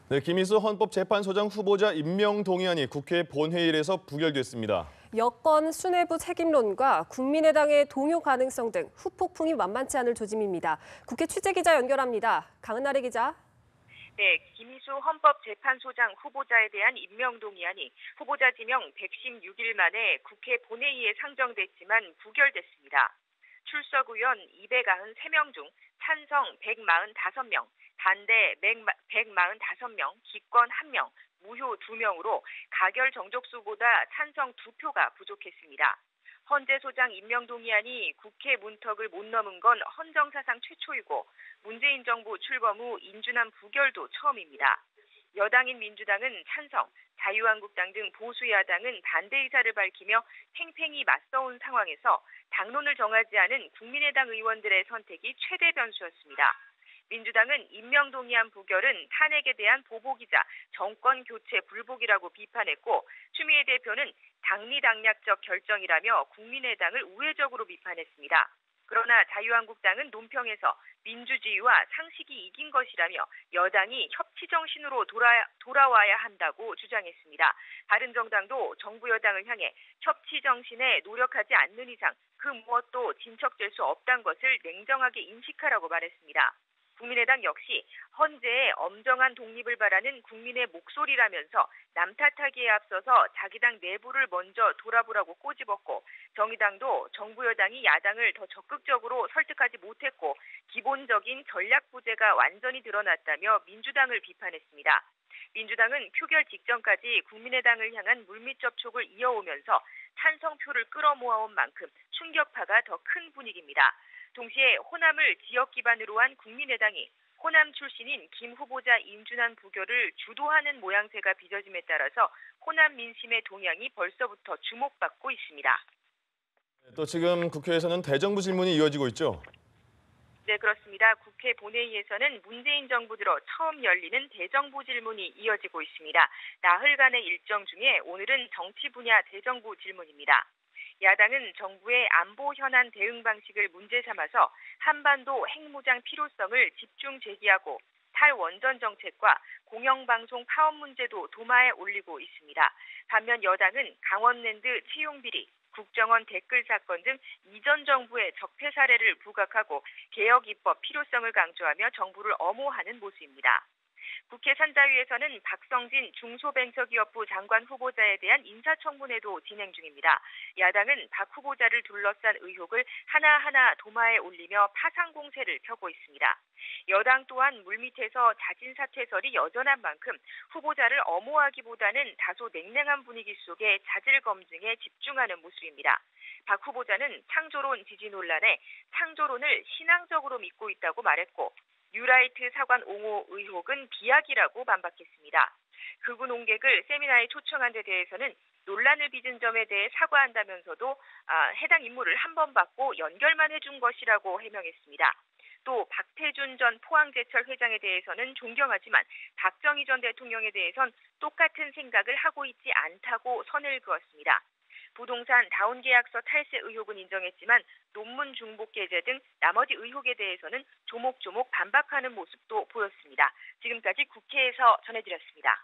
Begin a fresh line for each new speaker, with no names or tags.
네, 김희수 헌법재판소장 후보자 임명 동의안이 국회 본회의에서 부결됐습니다.
여권 수뇌부 책임론과 국민의당의 동요 가능성 등 후폭풍이 만만치 않을 조짐입니다. 국회 취재기자 연결합니다. 강은나래 기자.
네, 김희수 헌법재판소장 후보자에 대한 임명 동의안이 후보자 지명 116일 만에 국회 본회의에 상정됐지만 부결됐습니다. 출석 의원 293명 중 찬성 145명, 반대 145명, 기권 1명, 무효 2명으로 가결 정족수보다 찬성 2표가 부족했습니다. 헌재 소장 임명 동의안이 국회 문턱을 못 넘은 건 헌정사상 최초이고 문재인 정부 출범 후 인준안 부결도 처음입니다. 여당인 민주당은 찬성, 자유한국당 등 보수 야당은 반대 의사를 밝히며 팽팽히 맞서온 상황에서 당론을 정하지 않은 국민의당 의원들의 선택이 최대 변수였습니다. 민주당은 임명 동의안 부결은 탄핵에 대한 보복이자 정권 교체 불복이라고 비판했고 추미애 대표는 당리당략적 결정이라며 국민의당을 우회적으로 비판했습니다. 그러나 자유한국당은 논평에서 민주주의와 상식이 이긴 것이라며 여당이 협치 정신으로 돌아와야 한다고 주장했습니다. 바른정당도 정부 여당을 향해 협치 정신에 노력하지 않는 이상 그 무엇도 진척될 수 없다는 것을 냉정하게 인식하라고 말했습니다. 국민의당 역시 헌재의 엄정한 독립을 바라는 국민의 목소리라면서 남 탓하기에 앞서서 자기 당 내부를 먼저 돌아보라고 꼬집었고 정의당도 정부 여당이 야당을 더 적극적으로 설득하지 못했고 기본적인 전략 부재가 완전히 드러났다며 민주당을 비판했습니다. 민주당은 표결 직전까지 국민의당을 향한 물밑 접촉을 이어오면서 찬성표를 끌어모아온 만큼 충격파가 더 큰 분위기입니다. 동시에 호남을 지역 기반으로 한 국민의당이 호남 출신인 김 후보자 인준안 부결을 주도하는 모양새가 빚어짐에 따라서 호남 민심의 동향이 벌써부터 주목받고 있습니다.
또 지금 국회에서는 대정부 질문이 이어지고 있죠.
네, 그렇습니다. 국회 본회의에서는 문재인 정부 들어 처음 열리는 대정부 질문이 이어지고 있습니다. 나흘간의 일정 중에 오늘은 정치 분야 대정부 질문입니다. 야당은 정부의 안보 현안 대응 방식을 문제 삼아서 한반도 핵무장 필요성을 집중 제기하고 탈원전 정책과 공영방송 파업 문제도 도마에 올리고 있습니다. 반면 여당은 강원랜드 채용 비리, 국정원 댓글 사건 등 이전 정부의 적폐 사례를 부각하고 개혁 입법 필요성을 강조하며 정부를 엄호하는 모습입니다. 국회 산자위에서는 박성진 중소벤처기업부 장관 후보자에 대한 인사청문회도 진행 중입니다. 야당은 박 후보자를 둘러싼 의혹을 하나하나 도마에 올리며 파상 공세를 펴고 있습니다. 여당 또한 물밑에서 자진 사퇴설이 여전한 만큼 후보자를 엄호하기보다는 다소 냉랭한 분위기 속에 자질 검증에 집중하는 모습입니다. 박 후보자는 창조론 지지 논란에 창조론을 신앙적으로 믿고 있다고 말했고 뉴라이트 사관 옹호 의혹은 비약이라고 반박했습니다. 극우 농객을 세미나에 초청한 데 대해서는 논란을 빚은 점에 대해 사과한다면서도 해당 인물을 한 번 받고 연결만 해준 것이라고 해명했습니다. 또 박태준 전 포항제철 회장에 대해서는 존경하지만 박정희 전 대통령에 대해선 똑같은 생각을 하고 있지 않다고 선을 그었습니다. 부동산 다운계약서 탈세 의혹은 인정했지만 논문 중복 게재 등 나머지 의혹에 대해서는 조목조목 반박하는 모습도 보였습니다. 지금까지 국회에서 전해드렸습니다.